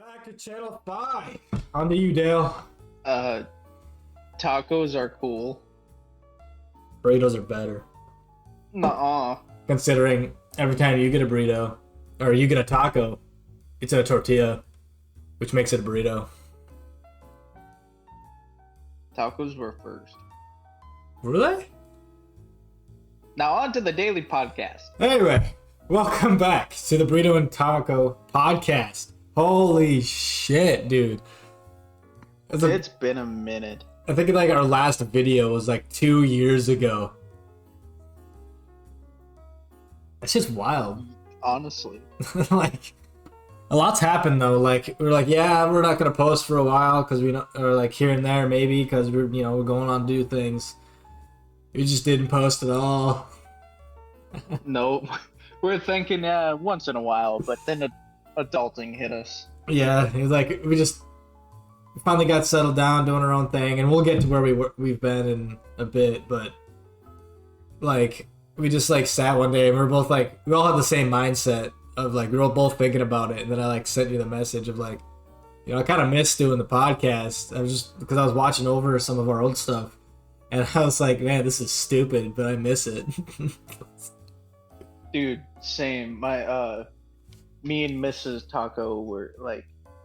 Back to Channel 5. On to you, Dale. Uh, Tacos are cool. Burritos are better. Nuh-uh. Considering every time you get a burrito, or you get a taco, it's in a tortilla, which makes it a burrito. Tacos were first. Really? Now on to the daily podcast. Anyway, welcome back to the Burrito and Taco podcast. Holy shit, dude. It's been a minute. I think like our last video was like 2 years ago. That's just wild. Honestly. Like, a lot's happened though. Like, we're like, yeah, we're not gonna post for a while because we don't, or like here and there maybe because we're we're going on to do things. We just didn't post at all. Nope. We're thinking once in a while, but then adulting hit us. Yeah, it was like we finally got settled down doing our own thing, and we'll get to where we've been in a bit. But like, we just like sat one day and we were both like, we all had the same mindset of like we were both thinking about it, and then I like sent you the message of like, I kind of missed doing the podcast. I was just because I was watching over some of our old stuff, and I was like, man, this is stupid, but I miss it. Dude, same. Me and Mrs. Taco were like,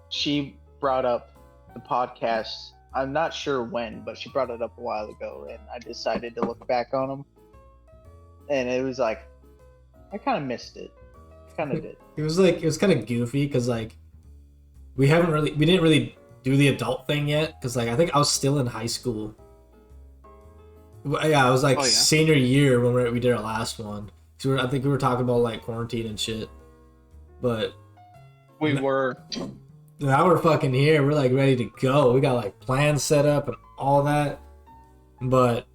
she brought up the podcast. I'm not sure when, but she brought it up a while ago, and I decided to look back on them. And it was like, I kind of missed it. Kind of did. It was kind of goofy because like we didn't really do the adult thing yet because like I think I was still in high school. Yeah, I was like senior year when we did our last one. So I think we were talking about like quarantine and shit. But we were. Now we're fucking here. We're like ready to go. We got like plans set up and all that. But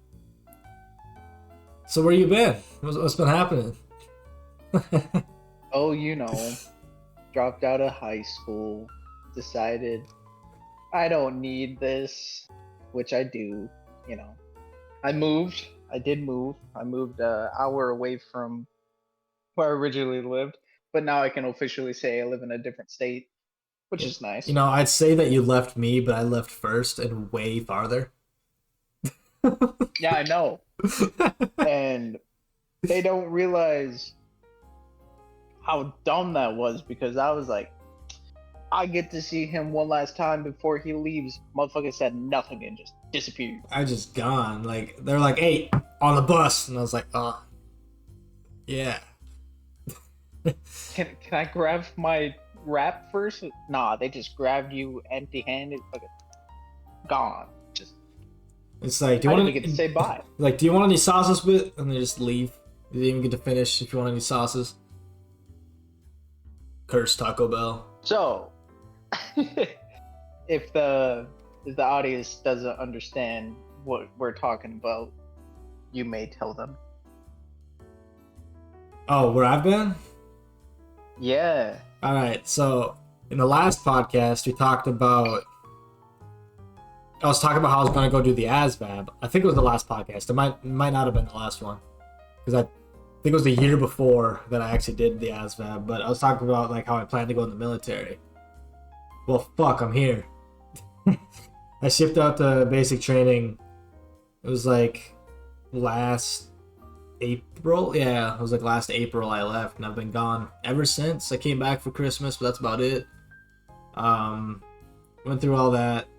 so where you been? What's been happening? Oh, dropped out of high school, decided I don't need this, which I do, I moved. I did move. I moved an hour away from where I originally lived, but now I can officially say I live in a different state, which is nice. I'd say that you left me, but I left first and way farther. Yeah, I know. And they don't realize how dumb that was because I was like, I get to see him one last time before he leaves. Motherfucker said nothing and just disappeared. I just gone. Like, they're like, hey, on the bus. And I was like, oh, yeah. Can I grab my wrap first? Nah, they just grabbed you empty-handed. Fucking gone. Just. It's like, do you want to get to say bye? Like, do you want any sauces with? And they just leave. You didn't even get to finish if you want any sauces. Curse Taco Bell. So, if the audience doesn't understand what we're talking about, you may tell them. Oh, where I've been? Yeah. All right. So in the last podcast, we talked about. I was talking about how I was going to go do the ASVAB. I think it was the last podcast. It might not have been the last one, because I think it was the year before that I actually did the ASVAB. But I was talking about like how I plan to go in the military. Well, fuck, I'm here. I shipped out to basic training. It was like last April. Yeah, it was like last April I left, and I've been gone ever since. I came back for Christmas, but that's about it. Went through all that.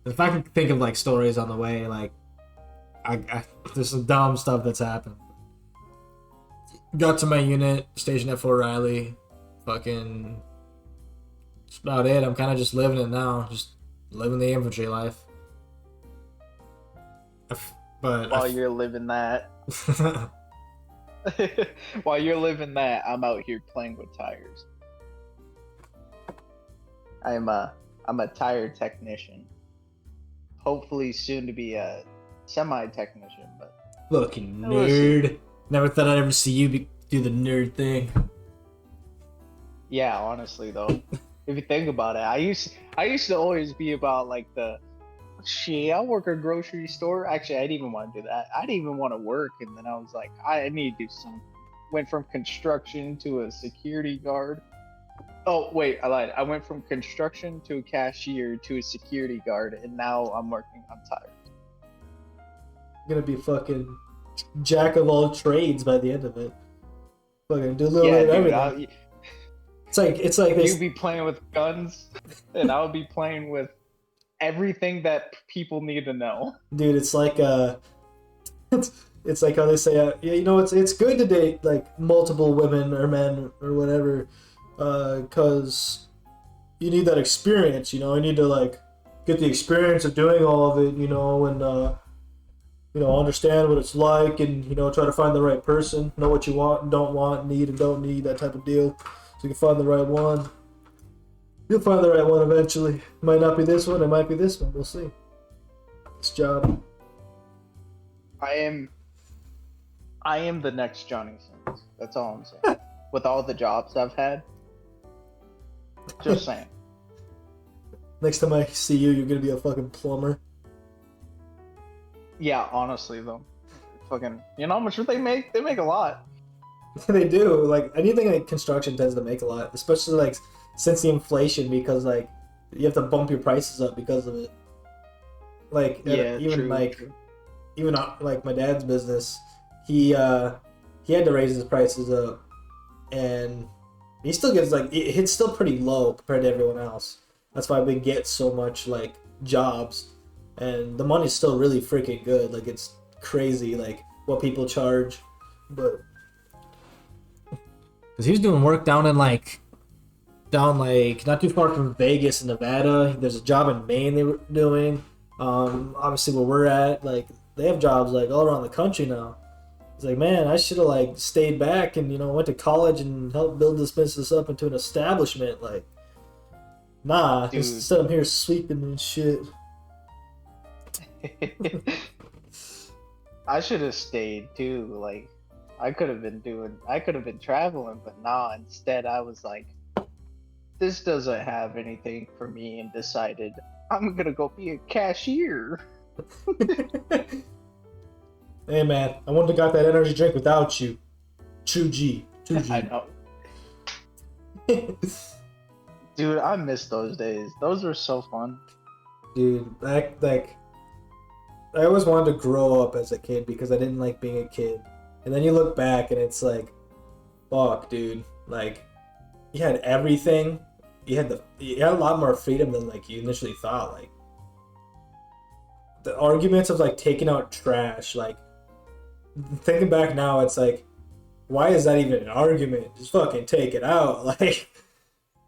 If I can think of like stories on the way, like I there's some dumb stuff that's happened. Got to my unit, stationed at Fort Riley. Fucking, that's about it. I'm kind of just living it now, just living the infantry life. While you're living that, I'm out here playing with tires. I'm a tire technician. Hopefully soon to be a semi-technician, but fucking nerd. Never thought I'd ever see you do the nerd thing. Yeah, honestly though, if you think about it, I used to always be about like the shit. I'll work a grocery store. Actually, I didn't even want to do that. I didn't even want to work, and then I was like, I need to do something. Went from construction to a security guard. Oh wait, I lied. I went from construction to a cashier to a security guard, and now I'm working on tires. You're gonna be fucking jack of all trades by the end of it. Fucking do a little Yeah, bit of dude. everything. It's like this. You'd be playing with guns, and I would be playing with everything that people need to know. Dude, it's like it's like how they say, yeah, you know, it's good to date like multiple women or men or whatever, because you need that experience. You know, you need to like get the experience of doing all of it. You know, and you know, understand what it's like, and you know, try to find the right person, know what you want and don't want, need and don't need, that type of deal. So you can find the right one. You'll find the right one eventually. It might not be this one, it might be this one. We'll see. This job. I am the next Johnny Sins. That's all I'm saying. With all the jobs I've had. Just saying. Next time I see you, you're gonna be a fucking plumber. Yeah, honestly though. Fucking, you know how much they make? They make a lot. They do. Like anything like construction tends to make a lot, especially like since the inflation, because like you have to bump your prices up because of it. Like Yeah, even true, like true. even like my dad's business, he had to raise his prices up, and he still gets like it's still pretty low compared to everyone else. That's why we get so much like jobs, and the money's still really freaking good. Like it's crazy like what people charge, but because he was doing work down not too far from Vegas in Nevada. There's a job in Maine they were doing. Obviously where we're at, like they have jobs like all around the country now. He's like, man, I should have like stayed back and, you know, went to college and helped build this business up into an establishment. Like, nah, Dude. instead I'm here sweeping and shit. I should have stayed too. Like, I could have been traveling, but nah, instead I was like, this doesn't have anything for me, and decided I'm gonna go be a cashier. Hey man, I wouldn't have got that energy drink without you. 2G. I know. Dude, I miss those days. Those were so fun. Dude, like I always wanted to grow up as a kid because I didn't like being a kid. And then you look back and it's like, fuck, dude. Like, you had everything. You had a lot more freedom than like you initially thought. Like, the arguments of like taking out trash, like thinking back now, it's like, why is that even an argument? Just fucking take it out. Like,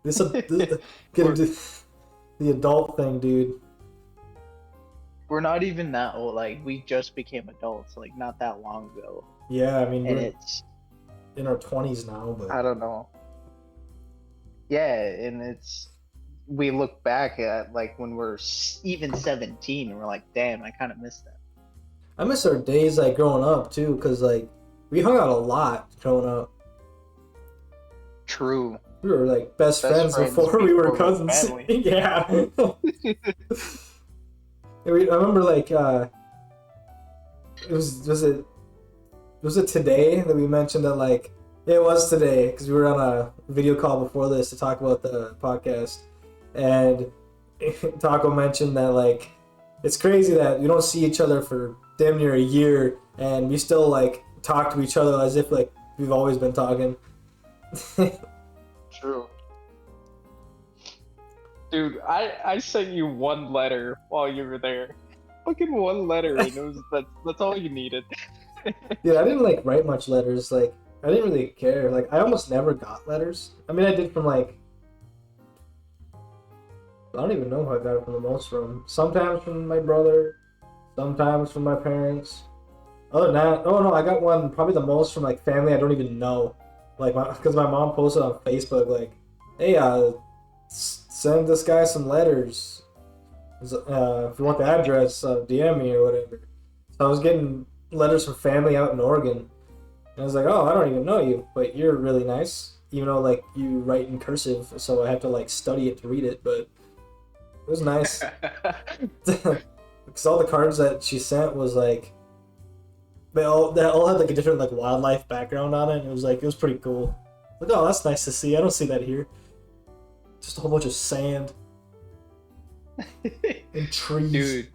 this get into the adult thing, dude. We're not even that old. Like, we just became adults, like, not that long ago. Yeah, I mean, And we're it's, in our 20s now, but I don't know. Yeah, and we look back at, like, when we're even 17, and we're like, damn, I kind of miss that. I miss our days like growing up too, because like we hung out a lot growing up. True. We were like best friends before we were cousins. Yeah. I remember like was it today that we mentioned that like yeah, it was today because we were on a video call before this to talk about the podcast, and Taco mentioned that like it's crazy that we don't see each other for damn near a year and we still like talk to each other as if like we've always been talking. True. Dude, I sent you one letter while you were there. Fucking one letter, and that's all you needed. Yeah, I didn't like write much letters. Like I didn't really care. Like I almost never got letters. I mean, I did from like I don't even know who I got it from the most from. Sometimes from my brother, sometimes from my parents. Other than that, oh no, I got one probably the most from like family I don't even know. Like because my mom posted on Facebook like, hey, send this guy some letters. If you want the address, DM me or whatever. So I was getting letters from family out in Oregon. And I was like, oh, I don't even know you, but you're really nice. Even though like you write in cursive, so I have to like study it to read it, but it was nice. Because all the cards that she sent was like, they all had like a different like wildlife background on it. And it was pretty cool. Like, oh, that's nice to see. I don't see that here. just a whole bunch of sand and trees.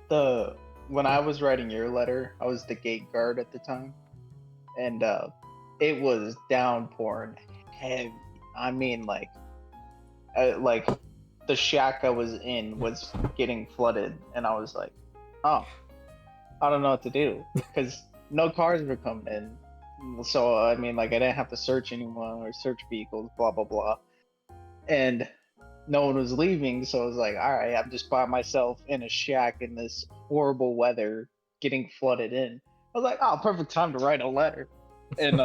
Dude, when I was writing your letter, I was the gate guard at the time, and it was downpouring heavy. I mean, like the shack I was in was getting flooded, and I was like, oh, I don't know what to do because no cars were coming in. So I mean, like I didn't have to search anyone or search vehicles, blah blah blah, and no one was leaving. So I was like, all right, I'm just by myself in a shack in this horrible weather, getting flooded in. I was like, oh, perfect time to write a letter, and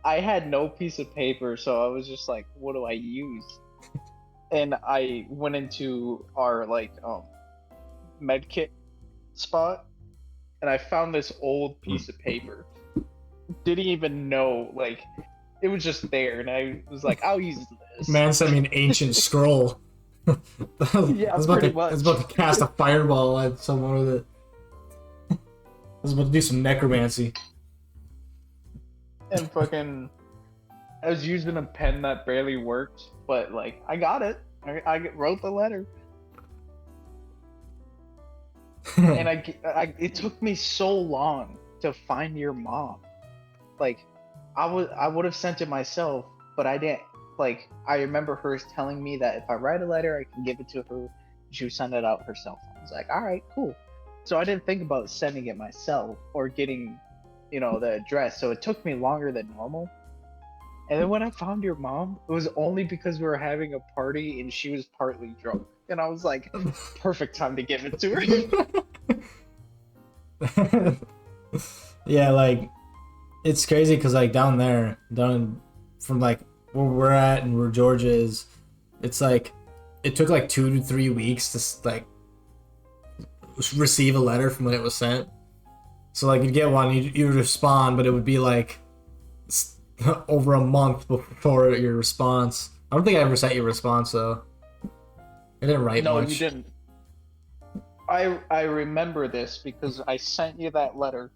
I had no piece of paper, so I was just like, what do I use? And I went into our med kit spot, and I found this old piece of paper. Didn't even know, like, it was just there, and I was like, I'll use this. Man sent me an ancient scroll. Yeah, I was pretty much. I was about to cast a fireball at someone with it. I was about to do some necromancy. And fucking, I was using a pen that barely worked, but like, I got it. I wrote the letter. And it took me so long to find your mom. Like, I would have sent it myself, but I didn't. Like, I remember her telling me that if I write a letter, I can give it to her. She would send it out herself. I was like, all right, cool. So I didn't think about sending it myself or getting, the address. So it took me longer than normal. And then when I found your mom, it was only because we were having a party and she was partly drunk. And I was like, perfect time to give it to her. Yeah, like, it's crazy because, like, down from, like, where we're at and where Georgia is, it's, like, it took, like, 2 to 3 weeks to, like, receive a letter from when it was sent. So, like, you'd get one, you'd respond, but it would be, like, over a month before your response. I don't think I ever sent you a response, though. I didn't write much. No, you didn't. I remember this because I sent you that letter.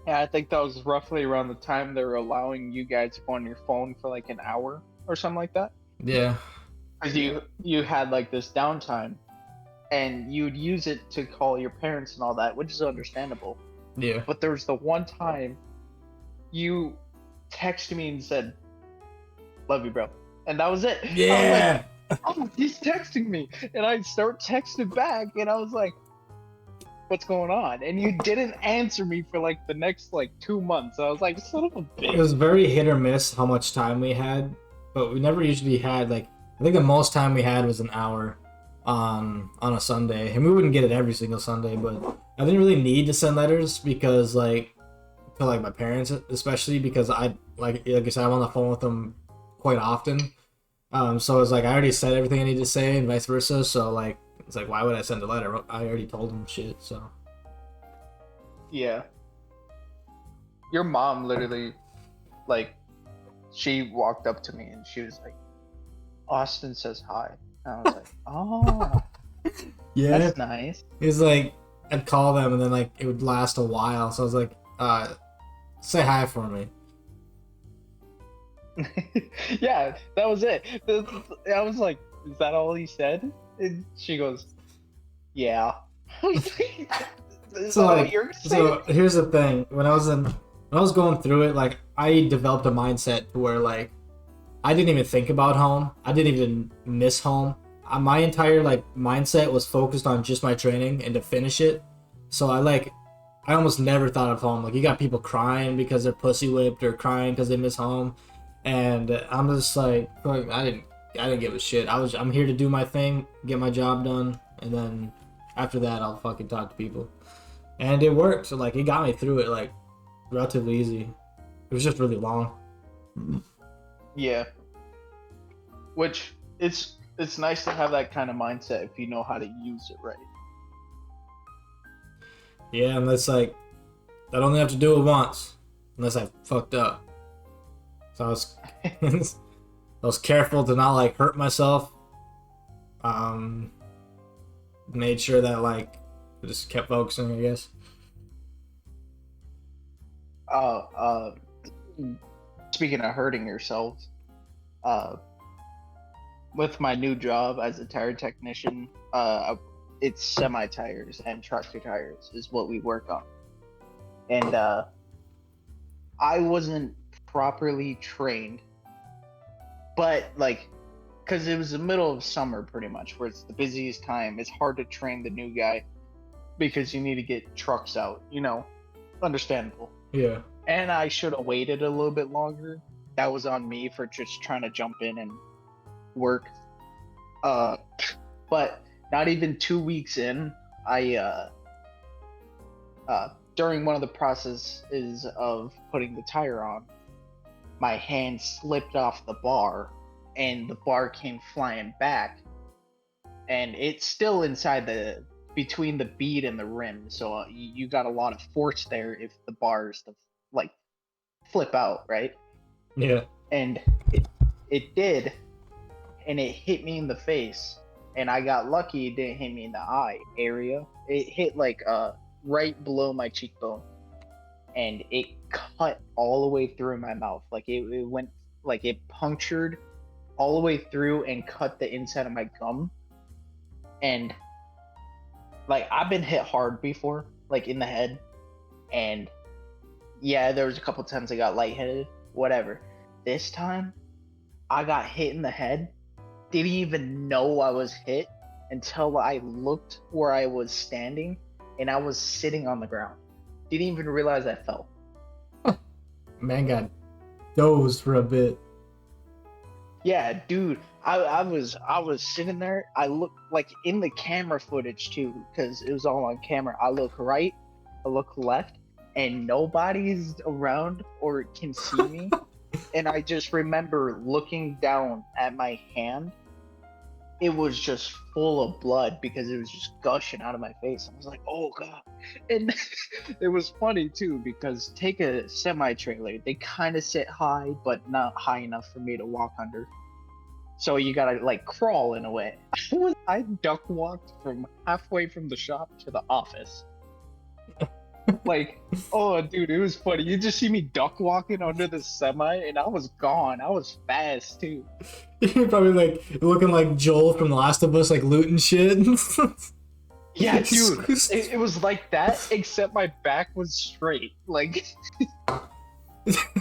And I think that was roughly around the time they were allowing you guys to go on your phone for like an hour or something like that. Yeah. Because you had like this downtime, and you'd use it to call your parents and all that, which is understandable. Yeah. But there was the one time you texted me and said, "Love you, bro," and that was it. Yeah. Like, oh, he's texting me, and I start texting back, and I was like, what's going on? And you didn't answer me for like the next 2 months. I was like, son of a bitch. It was very hit or miss how much time we had, but we never usually had I think the most time we had was an hour on a Sunday, and we wouldn't get it every single Sunday, but I didn't really need to send letters because to my parents, especially because I said, I'm on the phone with them quite often. So it's like I already said everything I need to say and vice versa. So it's like, why would I send a letter? I already told them shit. So yeah, your mom literally, she walked up to me and she was like, "Austin says hi," and I was like, "Oh, yeah, that's nice." It's like I'd call them and then it would last a while. So I was like, say hi for me. Yeah, that was it. I was like, is that all he said? And she goes, yeah. So here's the thing. When I was going through it, I developed a mindset to where I didn't even think about home. I didn't even miss home. My entire mindset was focused on just my training and to finish it. So I almost never thought of home. You got people crying because they're pussy whipped or crying because they miss home. And I'm just I didn't give a shit. I'm here to do my thing, get my job done, and then after that I'll fucking talk to people. And it worked. So it got me through it relatively easy. It was just really long. Yeah. Which it's nice to have that kind of mindset if you know how to use it right. Yeah, unless I'd only have to do it once, unless I fucked up. So I was careful to not hurt myself. Made sure that I just kept focusing, I guess. speaking of hurting yourselves, uh, with my new job as a tire technician, it's semi tires and tractor tires is what we work on, and I wasn't properly trained, but like, because it was the middle of summer pretty much, where it's the busiest time. It's hard to train the new guy because you need to get trucks out, understandable. Yeah. And I should have waited a little bit longer. That was on me for just trying to jump in and work. But not even 2 weeks in, I during one of the processes of putting the tire on, my hand slipped off the bar and the bar came flying back, and it's still inside between the bead and the rim, so you got a lot of force there if the bars like flip out, right? Yeah. And it did, and it hit me in the face, and I got lucky it didn't hit me in the eye area. It hit like right below my cheekbone, and it cut all the way through my mouth. Like it went, like it punctured all the way through and cut the inside of my gum. And like, I've been hit hard before, like in the head, and yeah, there was a couple times I got lightheaded, whatever. This time I got hit in the head, didn't even know I was hit until I looked where I was standing, and I was sitting on the ground. Didn't even realize I fell. Man got dozed for a bit. Yeah, dude, I was sitting there. I looked, like, in the camera footage too, because it was all on camera. I look right, I look left, and nobody's around or can see me. And I just remember looking down at my hand. It was just full of blood because it was just gushing out of my face. I was like, oh God. And it was funny too, because take a semi-trailer. They kind of sit high, but not high enough for me to walk under. So you gotta like crawl in a way. I duck walked from halfway from the shop to the office. Like, oh dude, it was funny. You just see me duck walking under the semi, and I was gone. I was fast too. You're probably like looking like Joel from The Last of Us, like looting shit. Yeah, dude, it was like that, except my back was straight. Like,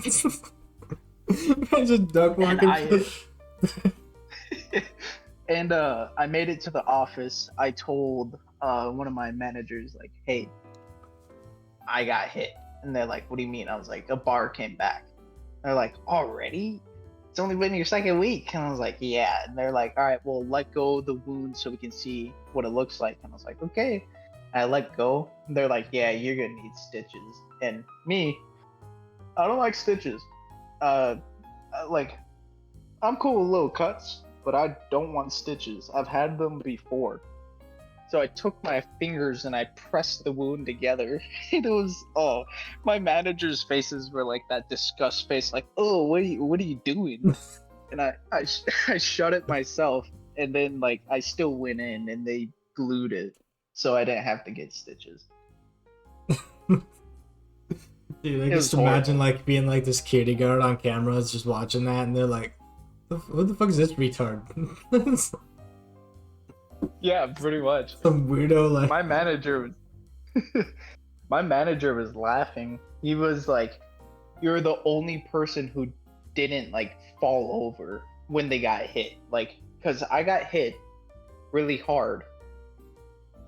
just duck walking. And I made it to the office. I told one of my managers, like, hey, I got hit. And they're like, what do you mean? I was like, a bar came back. They're like, already? It's only been your second week. And I was like, yeah. And they're like, all right, well, let go of the wound so we can see what it looks like. And I was like, okay. And I let go. And they're like, yeah, you're gonna need stitches. And me, I don't like stitches. Like, I'm cool with little cuts, but I don't want stitches. I've had them before. So I took my fingers and I pressed the wound together. And it was, oh, my manager's faces were like that disgust face, like, oh, what are you doing? And I shut it myself, and then like I still went in and they glued it, so I didn't have to get stitches. Dude, I just imagine like being like this security guard on cameras just watching that, and they're like, what the fuck is this retard? Yeah, pretty much. Some weirdo like my manager was laughing. He was like, you're the only person who didn't like fall over when they got hit. Like, because I got hit really hard.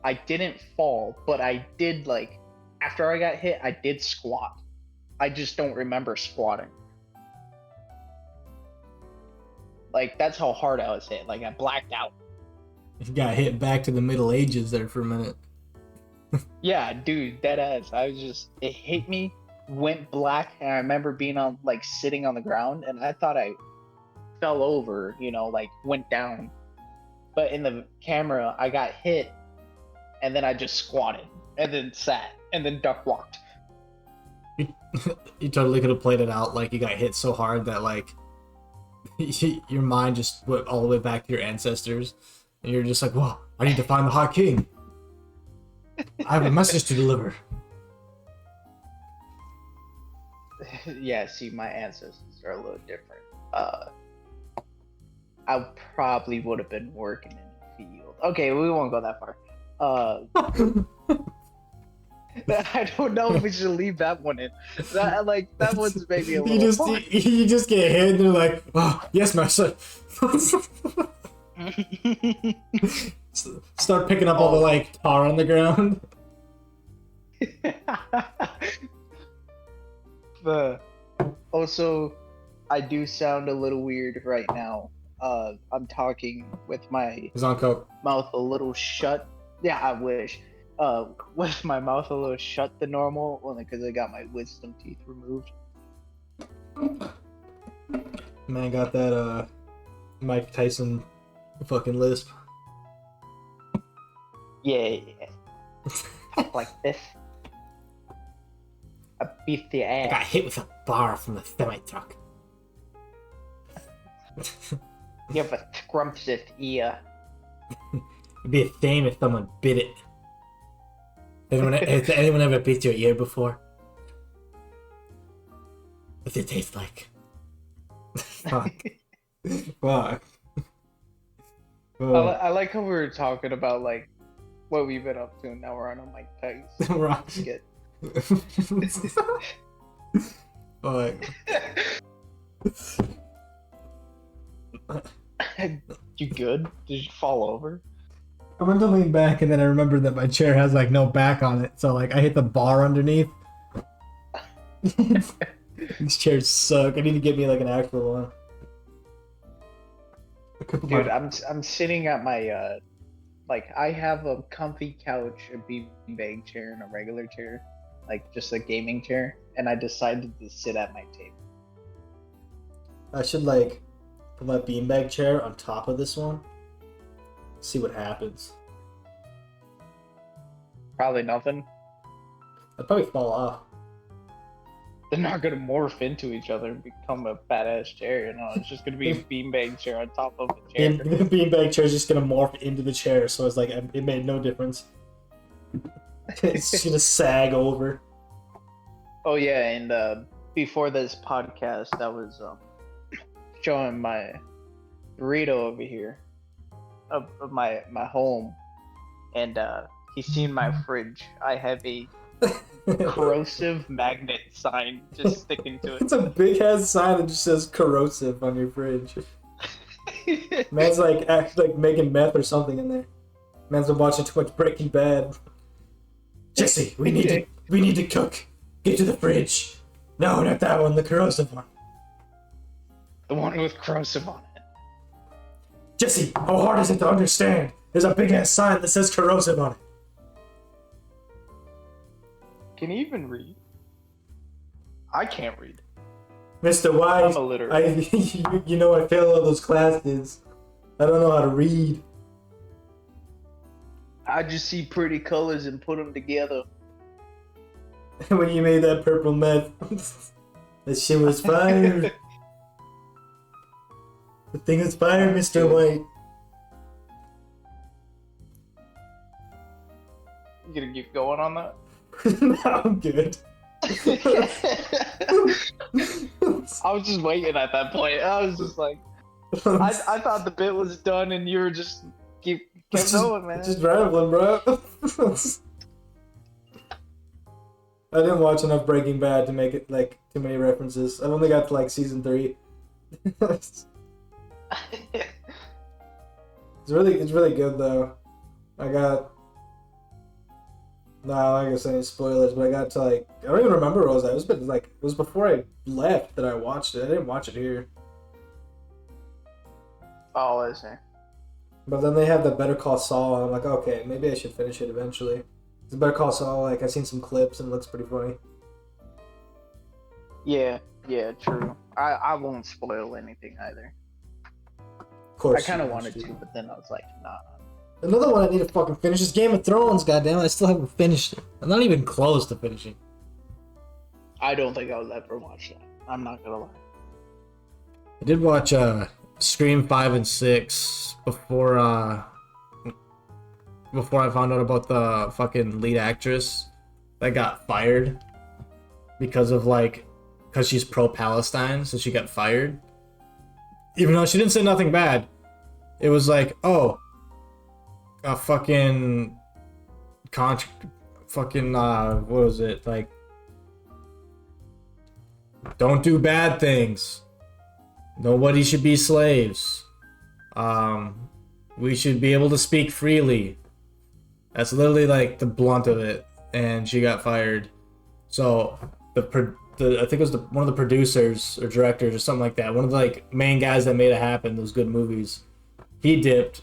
I didn't fall, but I did, like, after I got hit, I did squat. I just don't remember squatting. Like, that's how hard I was hit. Like, I blacked out. You got hit back to the Middle Ages there for a minute. Yeah, dude, dead ass. I was just, it hit me, went black, and I remember being on, like, sitting on the ground, and I thought I fell over, you know, like, went down. But in the camera, I got hit, and then I just squatted, and then sat, and then duck walked. You totally could have played it out like you got hit so hard that, like, your mind just went all the way back to your ancestors. And you're just like, whoa, I need to find the Hot King. I have a message to deliver. Yeah, see, my ancestors are a little different. I probably would have been working in the field. Okay, we won't go that far. I don't know if we should leave that one in. That one's maybe a little fun. You just get hit and they're like, oh, yes, master. Start picking up all the like tar on the ground. Also, I do sound a little weird right now. I'm talking with my He's on coke. mouth a little shut. Yeah, I wish. With my mouth a little shut than normal, only because I got my wisdom teeth removed. Man got that Mike Tyson fucking lisp. Yeah. Talk like this. I beat the I got ass. hit with a bar from the semi truck. You have a scrumptious ear. It'd be a shame if someone bit it. Has anyone ever bit your ear before? What's it taste like? Fuck. Fuck. I like how we were talking about like what we've been up to, and now we're on a Mike Tyson Right. skit. Fuck. You good? Did you fall over? I went to lean back and then I remembered that my chair has like no back on it, so like I hit the bar underneath. These chairs suck. I need to get me like an actual one. Dude, I'm sitting at my like I have a comfy couch, a beanbag chair, and a regular chair, like just a gaming chair, and I decided to sit at my table. I should like put my beanbag chair on top of this one. See what happens. Probably nothing. I'd probably fall off. They're not gonna morph into each other and become a badass chair, you know. It's just gonna be a beanbag chair on top of a chair. The beanbag chair is just gonna morph into the chair, so it's like it made no difference. It's just gonna sag over. Oh yeah, and before this podcast, I was showing my burrito over here of my home, and he's seen my fridge. I have a corrosive magnet sign just sticking to It's a big ass sign that just says corrosive on your fridge. it. Man's like making meth or something in there. Man's been watching too much Breaking Bad. Jesse, we need to cook. Get to the fridge. No, not that one, the corrosive one. The one with corrosive on it. Jesse, how hard is it to understand? There's a big ass sign that says corrosive on it. Can you even read? I can't read. Mr. Wise, I'm illiterate. you know I failed all those classes. I don't know how to read. I just see pretty colors and put them together. When you made that purple meth, that shit was fire. The thing is fire, Mr. White. You gonna keep going on that? No, I'm good. I was just waiting at that point. I was just like, I thought the bit was done and you were just keep going, man. Just rambling, bro. I didn't watch enough Breaking Bad to make it like too many references. I've only got to like season 3. It's really good though. No, I'm not gonna say any spoilers, but I got to like I don't even remember what it was. It was before I left that I watched it. I didn't watch it here. Oh, I see. But then they have the Better Call Saul, and I'm like, okay, maybe I should finish it eventually. It's Better Call Saul. Like I've seen some clips and it looks pretty funny. Yeah, true. I won't spoil anything either. Of course. I kind of wanted to, but then I was like, nah. Another one I need to fucking finish is Game of Thrones. Goddamn, I still haven't finished it. I'm not even close to finishing. I don't think I'll ever watch that. I'm not gonna lie. I did watch Scream 5 and 6 before I found out about the fucking lead actress that got fired because because she's pro-Palestine, so she got fired. Even though she didn't say nothing bad. It was like, oh, a fucking what was it? Like, don't do bad things. Nobody should be slaves. We should be able to speak freely. That's literally like the blunt of it, and she got fired. So I think it was one of the producers or directors or something like that. One of the like main guys that made it happen, those good movies. He dipped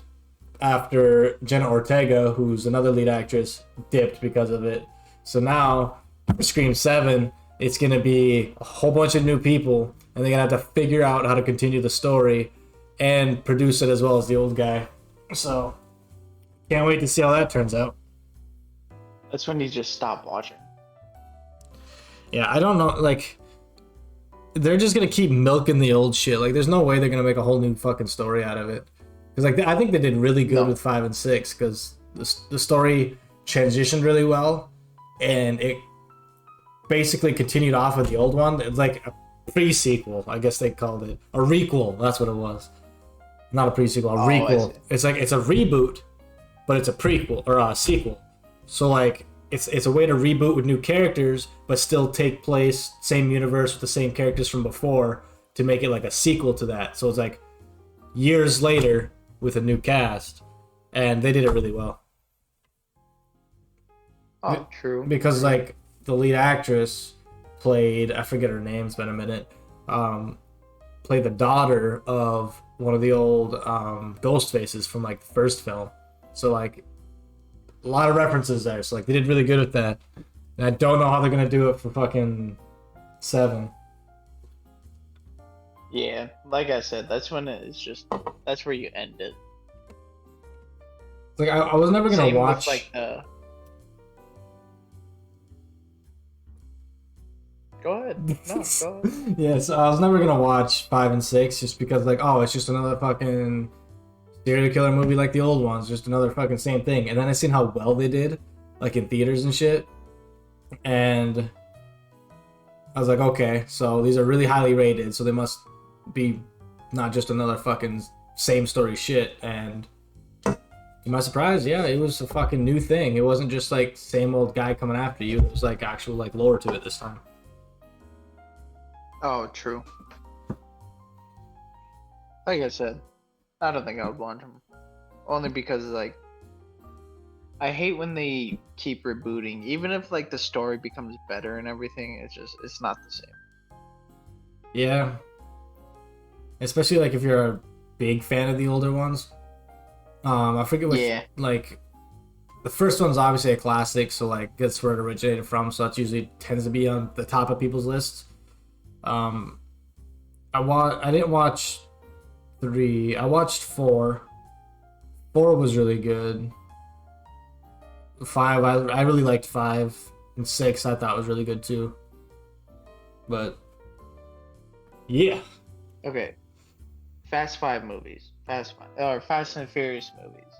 after Jenna Ortega, who's another lead actress, dipped because of it. So now for Scream 7, it's gonna be a whole bunch of new people, and they're gonna have to figure out how to continue the story and produce it as well as the old guy. So can't wait to see how that turns out. That's when you just stop watching. Yeah, I don't know. Like, they're just gonna keep milking the old shit. Like, there's no way they're gonna make a whole new fucking story out of it. Because like I think they did really good with 5 and 6 because the story transitioned really well, and it basically continued off with the old one. It's like a pre-sequel, I guess they called it. A requel, that's what it was. Not a pre-sequel, a requel. It's like it's a reboot, but it's a prequel or a sequel. So like it's a way to reboot with new characters, but still take place same universe with the same characters from before to make it like a sequel to that. So it's like years later with a new cast, and they did it really well. Oh, true. Because like the lead actress played, I forget her name, it's been a minute, played the daughter of one of the old ghost faces from like the first film. So like a lot of references there. So like they did really good with that. And I don't know how they're gonna do it for fucking 7. Yeah, like I said, that's when it's just, that's where you end it. It's like I was never gonna Same watch. with, like, Go ahead. No, go ahead. Yes, I was never gonna watch 5 and 6 just because like, oh, it's just another fucking serial killer movie like the old ones, just another fucking same thing. And then I seen how well they did, like in theaters and shit, and I was like, okay, so these are really highly rated, so they must be not just another fucking same story shit. And to my surprise, yeah, it was a fucking new thing. It wasn't just like same old guy coming after you. It was like actual like lore to it this time. Oh, true. Like I said, I don't think I would want them. Only because, like, I hate when they keep rebooting. Even if, like, the story becomes better and everything, it's not the same. Yeah. Especially, like, if you're a big fan of the older ones. I forget what, like, the first one's obviously a classic, so, like, that's where it originated from, so that usually tends to be on the top of people's lists. I didn't watch 3. I watched 4. 4 was really good. 5, I really liked 5, and 6 I thought was really good too. But yeah. Okay. Fast 5 movies. Fast and Furious movies.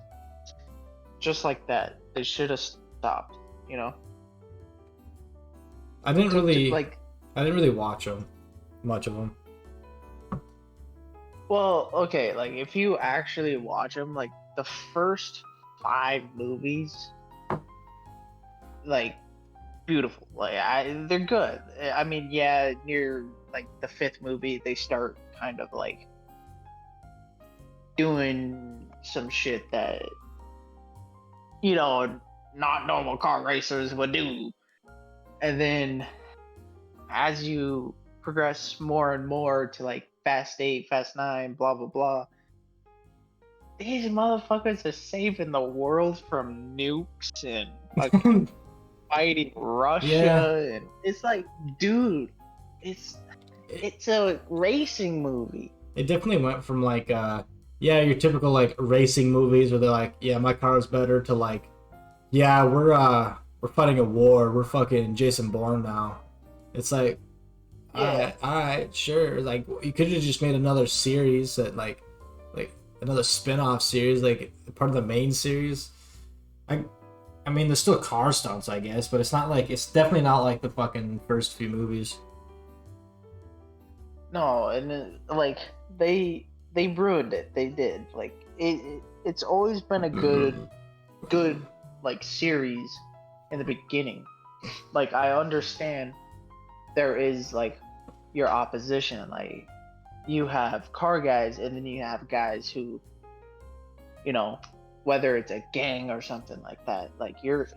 Just like that. They should have stopped, you know? I didn't really watch them. Much of them. Well, okay, like if you actually watch them, like the first 5 movies, like beautiful, like they're good. I mean, yeah, near like the 5th movie, they start kind of like doing some shit that, you know, not normal car racers would do, and then as you progress more and more to like Fast 8, Fast 9, blah blah blah, these motherfuckers are saving the world from nukes and fucking fighting Russia, and it's like, dude, it's a racing movie. It definitely went from like your typical like racing movies where they're like, yeah, my car is better, to like, yeah, we're fighting a war, we're fucking Jason Bourne now. It's like, all right, sure. Like, you could have just made another series that like another spin-off series, like part of the main series. I mean, there's still car stunts, I guess, but it's definitely not like the fucking first few movies. No, and like they ruined it. They did. Like it's always been a good like series in the beginning. Like I understand there is like your opposition. Like you have car guys, and then you have guys who, you know, whether it's a gang or something like that. Like you're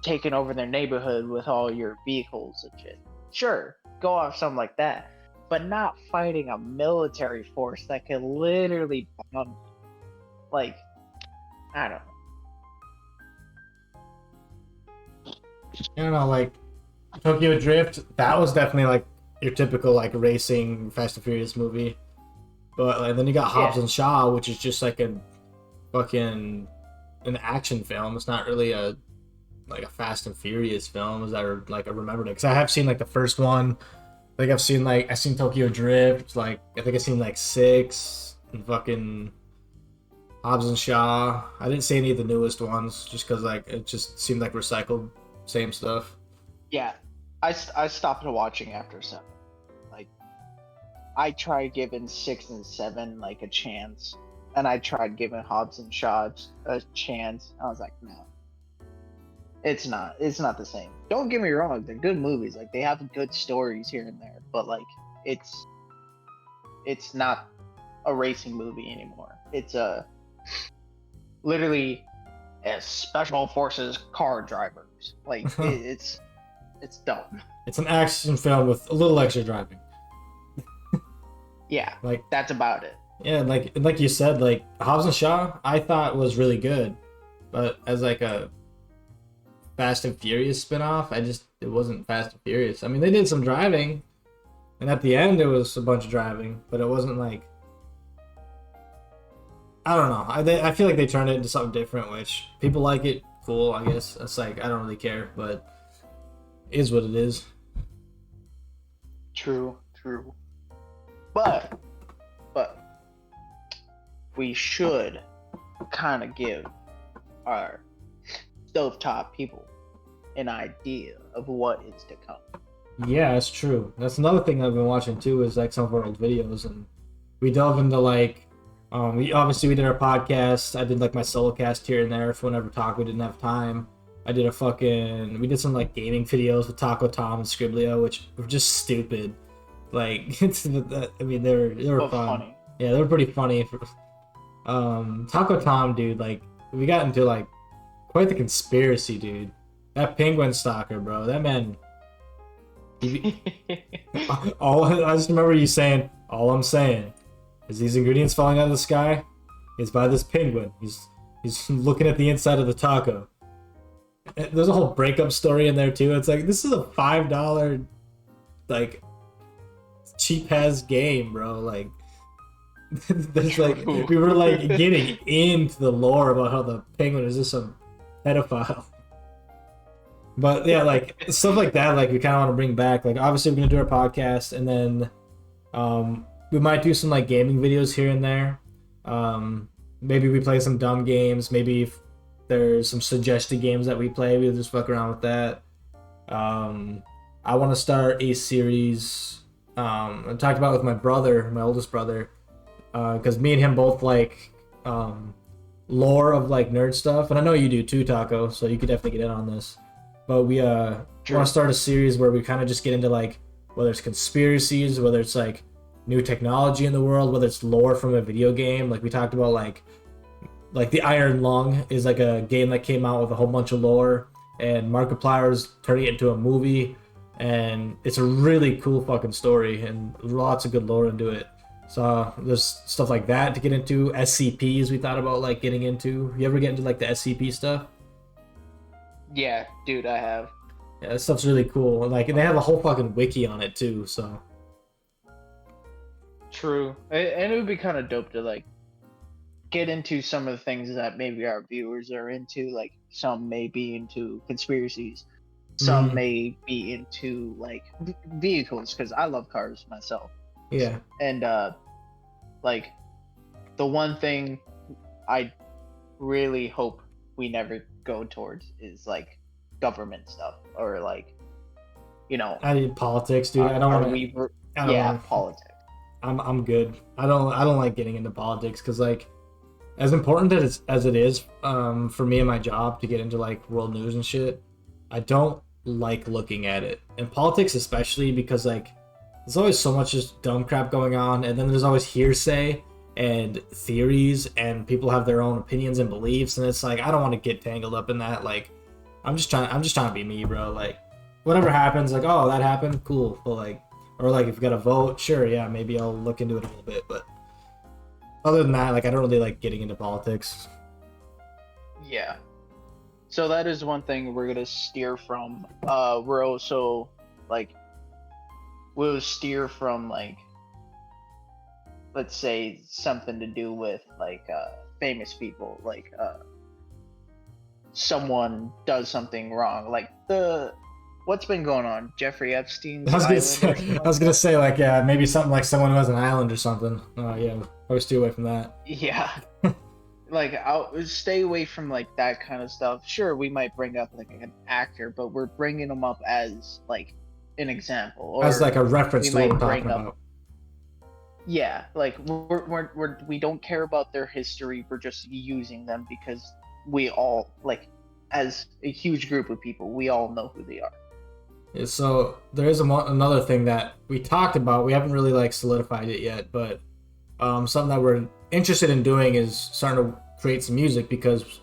taking over their neighborhood with all your vehicles and shit. Sure, go off something like that, but not fighting a military force that can literally bomb. Like, I don't know. I don't know, like Tokyo Drift. That was definitely like your typical like racing Fast and Furious movie. But like, then you got Hobbs and Shaw, which is just like a fucking an action film. It's not really a like a Fast and Furious film, as I remembered it, because I have seen like the first one. Like I've seen Tokyo Drift. Like I think I've seen like 6 and fucking Hobbs and Shaw. I didn't see any of the newest ones just because like it just seemed like recycled same stuff. Yeah, I stopped watching after 7. Like, I tried giving 6 and 7 like a chance, and I tried giving Hobbs and Shaw a chance. I was like, no, it's not the same. Don't get me wrong, they're good movies. Like they have good stories here and there, but like it's not a racing movie anymore. It's literally a special forces car drivers. Like it's dumb. It's an action film with a little extra driving. Yeah, like that's about it. Yeah, like you said, like Hobbs and Shaw, I thought was really good, but as like a Fast and Furious spinoff, it wasn't Fast and Furious. I mean, they did some driving, and at the end it was a bunch of driving, but it wasn't like, I don't know. I feel like they turned it into something different, which people like it. Cool, I guess. It's like I don't really care, but it is what it is. True. But we should kind of give our stovetop people an idea of what is to come. Yeah, that's true. That's another thing I've been watching too, is like some of our old videos, and we delve into like we did our podcast. I did like my solo cast here and there if whenever talk we didn't have time. We did some like gaming videos with Taco Tom and Scriblio, which were just stupid. Like I mean they were fun. Funny. Yeah, they were pretty funny. Taco Tom, dude, like we got into like quite the conspiracy, dude. That penguin stalker, bro. That man. I just remember you saying, all I'm saying is these ingredients falling out of the sky is by this penguin. He's looking at the inside of the taco. There's a whole breakup story in there too. It's like, this is a $5 like cheap ass game, bro. Like there's like we were like getting into the lore about how the penguin is just some pedophile. But yeah, like stuff like that, like we kind of want to bring back. Like obviously we're gonna do our podcast, and then we might do some like gaming videos here and there. Maybe we play some dumb games. Maybe if there's some suggested games that we play, we'll just fuck around with that. I want to start a series. I talked about it with my brother, my oldest brother, because me and him both like lore of like nerd stuff, and I know you do too, Taco. So you could definitely get in on this. But we want to start a series where we kind of just get into like whether it's conspiracies, whether it's like new technology in the world, whether it's lore from a video game. Like we talked about like the Iron Lung is like a game that came out with a whole bunch of lore, and Markiplier's turning it into a movie, and it's a really cool fucking story and lots of good lore into it. So there's stuff like that to get into. SCPs we thought about like getting into. You ever get into like the SCP stuff? Yeah, dude, I have. Yeah, that stuff's really cool. Like, and they have a whole fucking wiki on it too. So. True, and it would be kind of dope to like get into some of the things that maybe our viewers are into. Like, some may be into conspiracies, some may be into like vehicles, because I love cars myself. Yeah. And like the one thing I really hope we never go towards is like government stuff, or like, you know, I need politics, dude. I don't want to. I don't Yeah, know. politics. I'm good. I don't like getting into politics because like as important as it is for me and my job to get into like world news and shit, I don't like looking at it. And politics especially because like there's always so much just dumb crap going on, and then there's always hearsay and theories, and people have their own opinions and beliefs, and it's like I don't want to get tangled up in that. Like I'm just trying to be me, bro. Like whatever happens, like oh that happened, cool. But like or like if you got to vote, sure, yeah, maybe I'll look into it a little bit, but other than that, like I don't really like getting into politics. Yeah. So that is one thing we're gonna steer from. We're also like we'll steer from like let's say something to do with like famous people, like someone does something wrong, like the what's been going on, Jeffrey Epstein's I was gonna island say, or something I was like gonna that. say like yeah, maybe something like someone who has an island or something. Oh yeah, always stay away from that. Yeah. Like I'll stay away from like that kind of stuff. Sure, we might bring up like an actor, but we're bringing them up as like an example, As or like a reference we to what we're might talking bring up about. yeah, like we don't care about their history. We're just using them because we all like as a huge group of people, we all know who they are. Yeah, so there is another thing that we talked about. We haven't really like solidified it yet, but something that we're interested in doing is starting to create some music because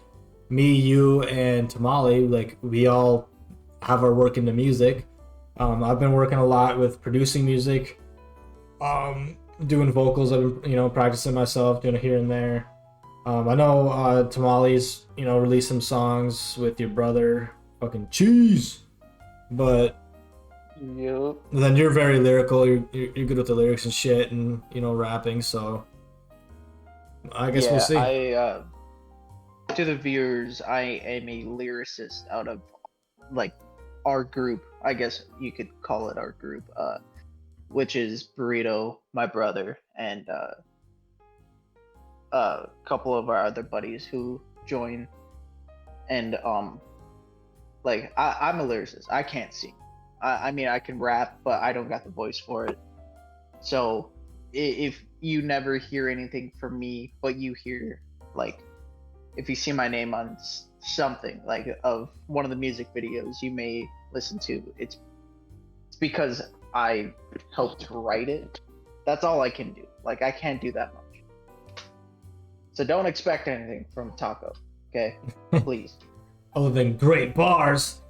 me, you, and Tamale, like we all have our work into music. I've been working a lot with producing music, doing vocals. I've been practicing myself, doing it here and there. I know Tamales, released some songs with your brother, fucking cheese. But Yep. then you're very lyrical. You're good with the lyrics and shit, and rapping. So I guess we'll Yeah, see. to the viewers, I am a lyricist out of like our group. I guess you could call it our group, which is Burrito, my brother, and a couple of our other buddies who join. And like I'm a lyricist. I can't sing. I mean, I can rap, but I don't got the voice for it. So if you never hear anything from me, but you hear like if you see my name on something like of one of the music videos you may listen to, it's because I helped write it. That's all I can do. Like I can't do that much. So don't expect anything from Taco, okay? Please. Other than great bars.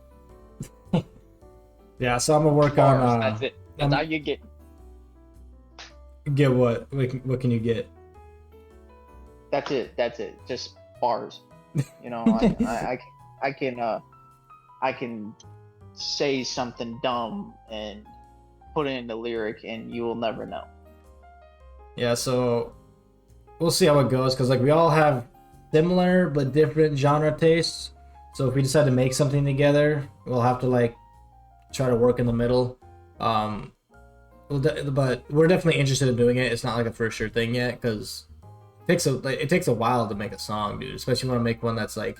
Yeah, so I'm gonna work Bars. on. That's it. That's all you get. Get what? What can you get? That's it. That's it. Just bars. You know, I can say something dumb and put it in the lyric, and you will never know. Yeah, so we'll see how it goes because like we all have similar but different genre tastes. So if we decide to make something together, we'll have to like try to work in the middle. But we're definitely interested in doing it. It's not like a for sure thing yet because it takes a while to make a song, dude. Especially when you want to make one that's like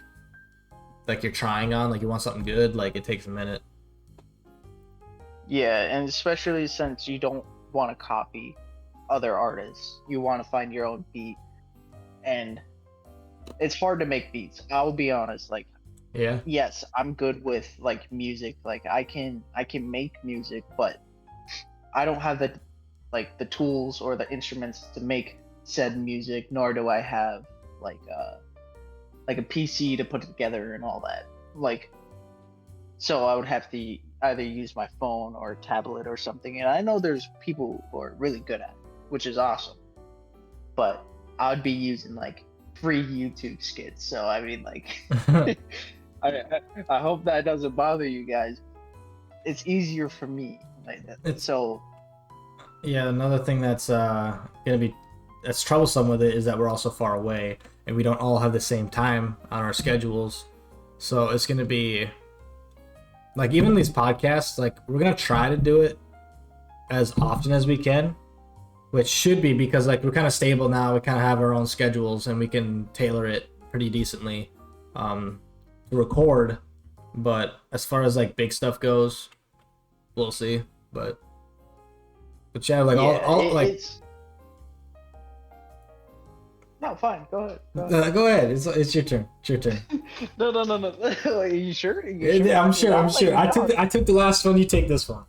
you're trying on, like you want something good. Like it takes a minute. Yeah, and especially since you don't want to copy other artists, you want to find your own beat, and it's hard to make beats. I'll be honest, like Yeah. yes, I'm good with like music. Like I can make music, but I don't have the tools or the instruments to make said music, nor do I have like a PC to put it together and all that. Like so I would have to either use my phone or tablet or something. And I know there's people who are really good at it, which is awesome. But I would be using like free YouTube skits. So I mean like I hope that doesn't bother you guys. It's easier for me. Like that. It's So Yeah, another thing that's troublesome with it is that we're all so far away and we don't all have the same time on our schedules. So it's gonna be like even these podcasts, like we're gonna try to do it as often as we can, which should be because like we're kind of stable now. We kind of have our own schedules and we can tailor it pretty decently to record. But as far as like big stuff goes, we'll see. But But yeah, like Yeah, all like. it's no fine. Go ahead. Go ahead. It's your turn. It's your turn. No. Are you sure? Are you sure? I'm sure. I'll I'm let sure. you talk. I took the last one. You take this one.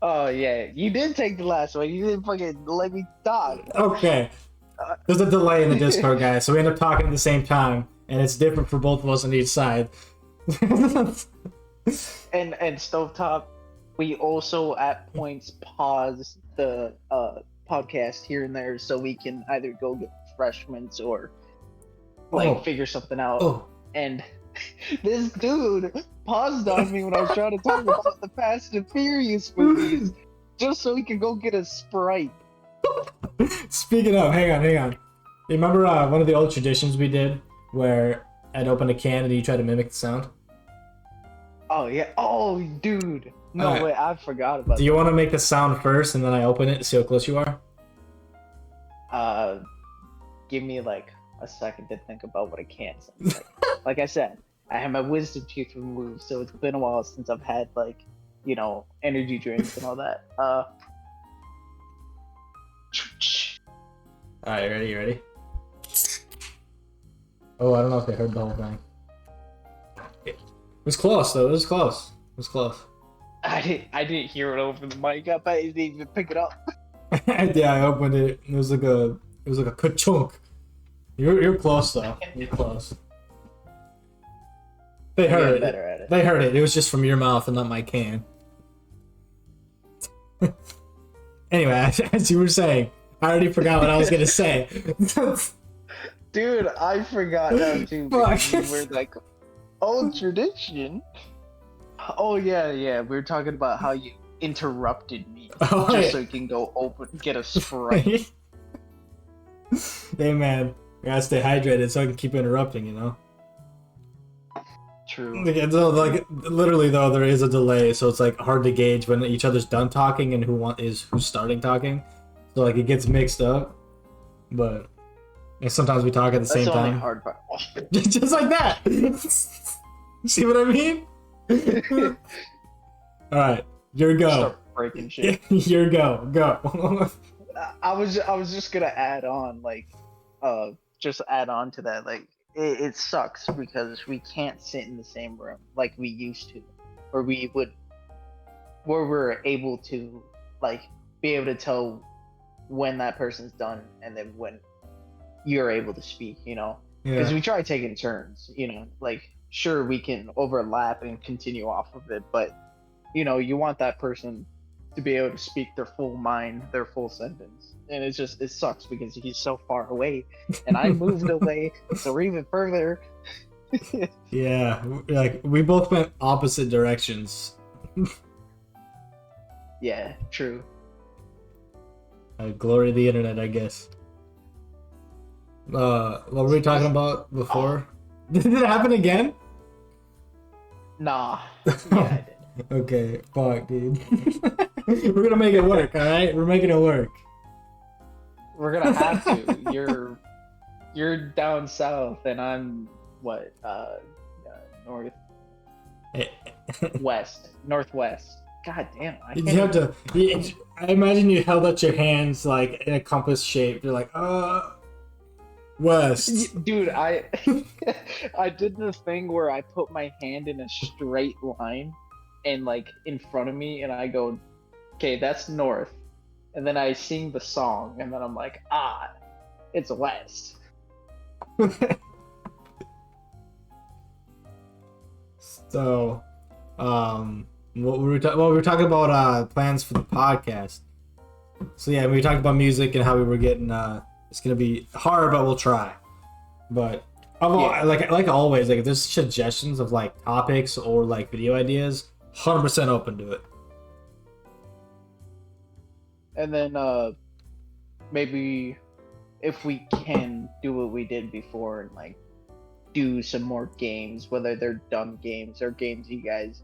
Oh yeah, you did take the last one. You didn't fucking let me talk. Okay. Uh, There's a delay in the Discord, guys, so we end up talking at the same time, and it's different for both of us on each side. and Stovetop, we also at points pause the podcast here and there so we can either go get refreshments or like figure something out. Oh. And this dude paused on me when I was trying to talk about the Fast and Furious movies just so he could go get a Sprite. Speaking of, hang on. You remember one of the old traditions we did where I'd open a can and you try to mimic the sound? Oh yeah. Oh dude. No Alright. way, I forgot about Do you want to make the sound first and then I open it to see how close you are? that. Give me like a second to think about what I can say. Like I said, I had my wisdom tooth removed, so it's been a while since I've had like, you know, energy drinks and all that. Alright, ready? You ready? Oh, I don't know if they heard the whole thing. It was close though. It was close. I didn't hear it over the mic. I bet you didn't even pick it up. Yeah, I opened it. It was like a ka-chunk. You're close though. You're close. They heard it. Better at it. They heard it. It was just from your mouth and not my can. Anyway, as you were saying, I already forgot what I was gonna say. Dude, I forgot now too. Because we were like, old tradition. Oh yeah. We were talking about how you interrupted me just so you can go get a Sprite. Hey man, I gotta stay hydrated so I can keep interrupting, you know? True. Like literally though, there is a delay, so it's like hard to gauge when each other's done talking and who's starting talking. So like it gets mixed up, but and sometimes we talk at the same That's the only time. hard part. Just like that. See what I mean? All right, your go. Start breaking shit. Your go. I was just gonna add on just add on to that it sucks because we can't sit in the same room like we used to, where we're able to like be able to tell when that person's done and then when you're able to speak, you know, because we try taking turns, you know, like sure we can overlap and continue off of it, but you know you want that person to be able to speak their full mind, their full sentence. And it sucks because he's so far away and I moved away, so we're even further. Yeah, like we both went opposite directions. Yeah, true. Glory to the internet, I guess. What were we talking about before? Did it happen again? Nah. Yeah, I did. Okay, fuck, dude. We're gonna make it work, alright? We're making it work. We're gonna have to. You're down south and I'm what? Northwest. God damn, I can't. You have to. I imagine you held out your hands like in a compass shape. You're like, west. Dude, I did this thing where I put my hand in a straight line and like in front of me and I go, okay, that's north. And then I sing the song and then I'm like, it's west. So, what we were talking about plans for the podcast. So yeah, we talked about music and how we were getting. It's gonna be hard, but we'll try. But like always, like if there's suggestions of like topics or like video ideas, 100% open to it. And then maybe if we can do what we did before and like do some more games, whether they're dumb games or games you guys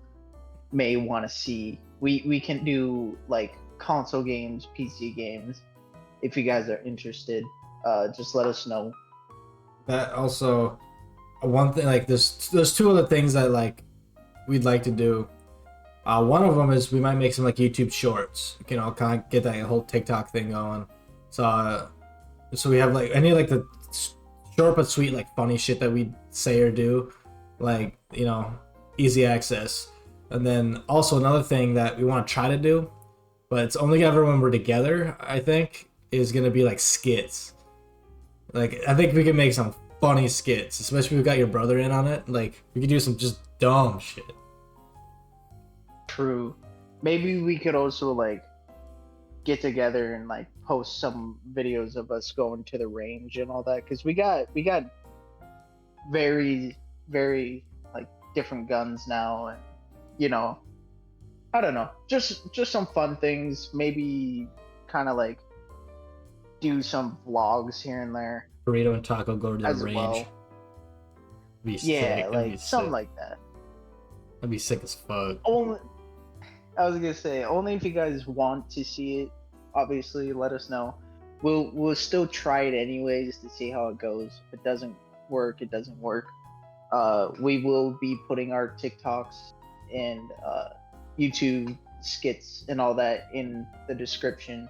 may want to see. We can do like console games, PC games. If you guys are interested, just let us know. That also one thing, like there's two other things that like we'd like to do. One of them is we might make some like YouTube shorts. You know, kind of get that whole TikTok thing going. So we have like any like the short but sweet like funny shit that we say or do, like, you know, easy access. And then also another thing that we want to try to do, but it's only ever when we're together, I think, is gonna be like skits. Like I think we can make some funny skits, especially if we got your brother in on it. Like we could do some just dumb shit. True. Maybe we could also like get together and like post some videos of us going to the range and all that, because we got very like different guns now, and you know, I don't know, just some fun things. Maybe kind of like do some vlogs here and there. Burrito and Taco go to the as range. well. Be Yeah, sick. That'd like be something sick. like that. That'd be sick as fuck. Only, I was gonna say, only if you guys want to see it. Obviously, let us know. We'll still try it anyways to see how it goes. If it doesn't work, it doesn't work. We will be putting our TikToks and YouTube skits and all that in the description.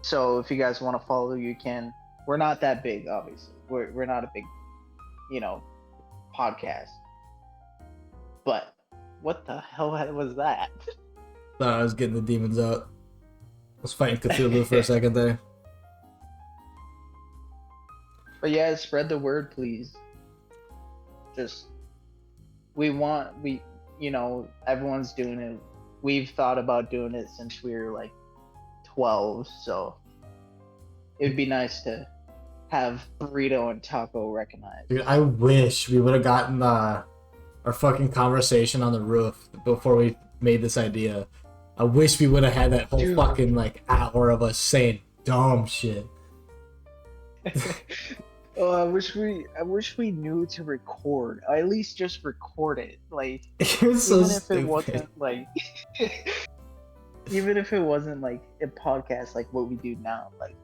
So if you guys want to follow, you can. We're not that big, obviously. We're not a big, you know, podcast. But what the hell was that? Thought I was getting the demons out. I was fighting Cthulhu for a second there. But yeah, spread the word, please. Just you know, everyone's doing it. We've thought about doing it since we were like 12, so it'd be nice to have Burrito and Taco recognized. Dude, I wish we would have gotten our fucking conversation on the roof before we made this idea. I wish we would have had that whole Dude. fucking like hour of us saying dumb shit. Oh, I wish we knew to record. At least just record it. Like It was so even if stupid. it wasn't like even if it wasn't like a podcast like what we do now, like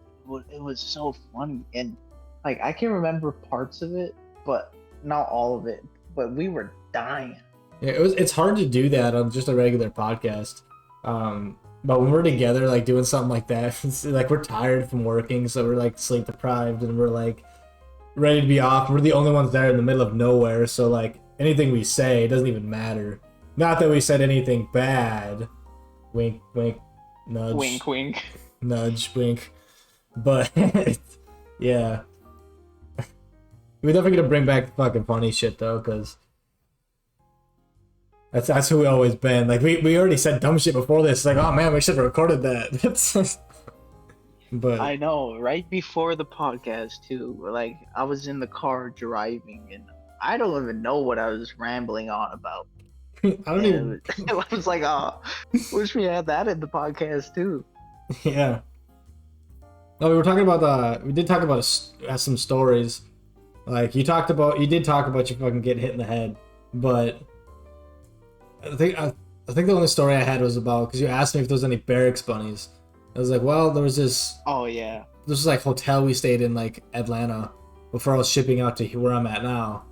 it was so funny, and like I can remember parts of it, but not all of it. But we were dying. Yeah, it's hard to do that on just a regular podcast. But when we're together, like doing something like that, it's like we're tired from working, so we're like sleep deprived, and we're like ready to be off. We're the only ones there in the middle of nowhere, so like anything we say doesn't even matter. Not that we said anything bad. Wink, wink, nudge. Wink, wink. Nudge, wink. But yeah, we're definitely gonna bring back the fucking funny shit though, because that's who we always been. Like we already said dumb shit before this. Like, oh man, we should have recorded that. But I know, right before the podcast too. Like I was in the car driving, and I don't even know what I was rambling on about. I don't even. I was like, oh, wish we had that in the podcast too. Yeah. No, we were talking about we did talk about some stories. Like you did talk about you fucking getting hit in the head, but I think the only story I had was about, because you asked me if there was any barracks bunnies. I was like, well, there was this. Oh yeah. This was like hotel we stayed in like Atlanta before I was shipping out to where I'm at now.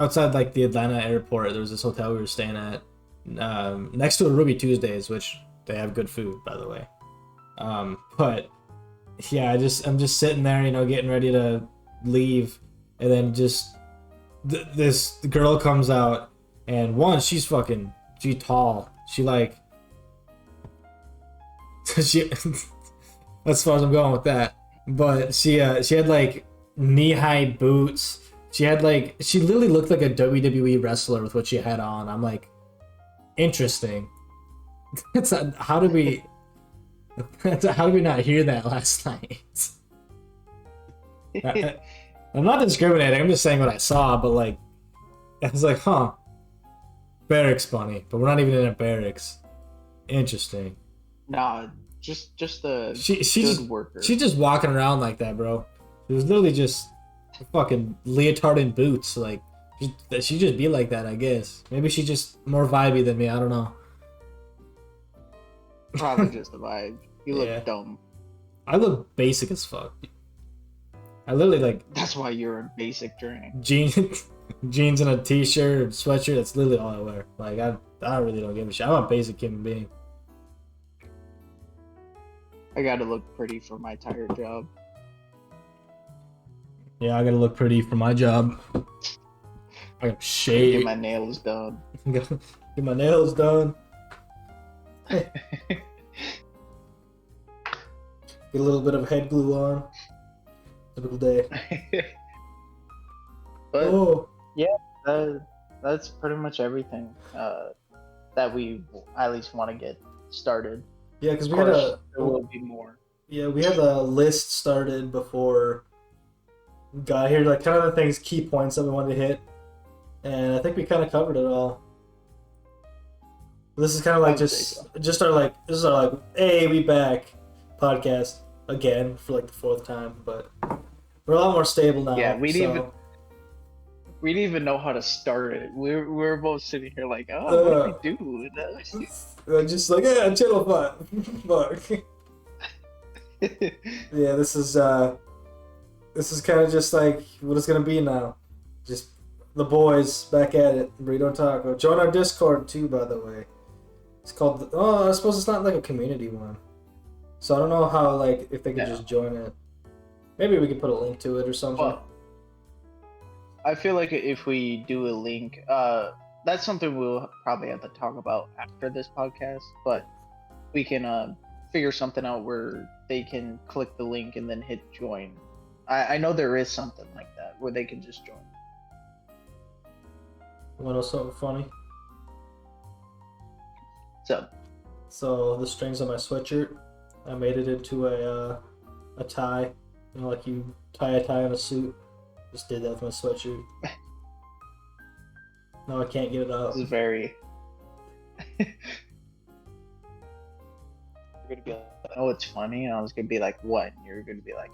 Outside like the Atlanta airport, there was this hotel we were staying at next to a Ruby Tuesdays, which they have good food, by the way. But yeah, I'm just sitting there, you know, getting ready to leave, and then just this girl comes out, and one, she's tall. She like she as far as I'm going with that. But she had like knee-high boots. She literally looked like a WWE wrestler with what she had on. I'm like, interesting. How did we not hear that last night? I'm not discriminating. I'm just saying what I saw. But like, I was like, huh, barracks bunny. But we're not even in a barracks. Interesting. Nah, just a She's good worker. She's just walking around like that, bro. It was literally just a fucking leotard and boots. Like, she just be like that, I guess. Maybe she's just more vibey than me. I don't know. Probably just a vibe. You Yeah. look dumb. I look basic as fuck. I literally like That's why you're a basic drink. jeans. Jeans and a t-shirt or sweatshirt, that's literally all I wear. Like, I really don't give a shit. I'm a basic human being. I gotta look pretty for my tired job. Yeah, I gotta look pretty for my job. I gotta Get shave. my nails done. Get my nails done. Get a little bit of head glue on. Typical day. But Oh. that's pretty much everything that we at least want to get started. Yeah, because Of we had course, a there will be more. we had a list started before we got here, like kind of the things, key points that we wanted to hit, and I think we kind of covered it all. This is kind of like just our like this is our like, hey, we back podcast again for like the 4th time, but we're a lot more stable now. Yeah, we didn't even know how to start it. We're both sitting here like, oh, what do we do? Just like, yeah, chill, fuck. Yeah, this is kind of just like what it's gonna be now. Just the boys back at it. Burrito Taco. Join our Discord too, by the way. It's called. I suppose it's not like a community one. So I don't know how, like, if they could just join it. Maybe we could put a link to it or something. Well, I feel like if we do a link, that's something we'll probably have to talk about after this podcast. But we can figure something out where they can click the link and then hit join. I know there is something like that where they can just join. Want to know something funny? So the strings on my sweatshirt, I made it into a tie. You know, like you tie a tie on a suit. Just did that with my sweatshirt. No, I can't get it out. This is very. You're gonna be like, oh, it's funny, and I was gonna be like, what? And you're gonna be like,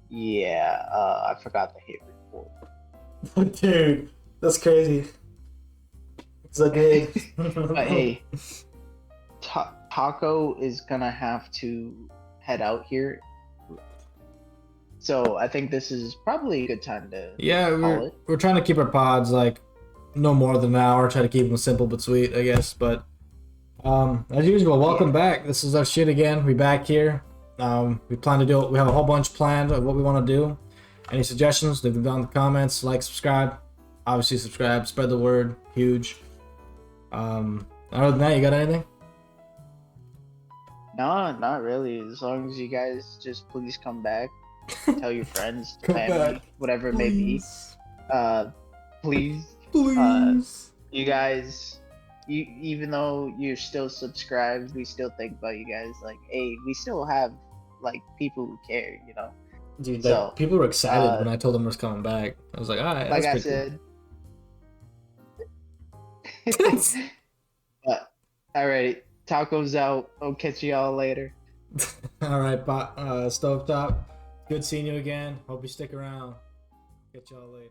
yeah, I forgot to hit record. Dude, that's crazy. Because I did. But hey, Taco is gonna have to head out here. So I think this is probably a good time to call we're trying to keep our pods like no more than an hour. Try to keep them simple but sweet, I guess. But as usual, welcome back. This is our shit again. We back here. We plan to do it. We have a whole bunch planned of what we want to do. Any suggestions? Leave them down in the comments. Like, subscribe. Obviously, subscribe. Spread the word. Huge. Other than that, you got anything? No, not really. As long as you guys just please come back. Tell your friends, Come family, back, whatever it may be. Please. Please. You guys, even though you're still subscribed, we still think about you guys. Like, hey, we still have like people who care, you know. Dude, people were excited when I told them I was coming back. I was like, all right. Like I said. But alright, Taco's out. I'll catch y'all later. All right, Stovetop. Good seeing you again. Hope you stick around. Catch y'all later.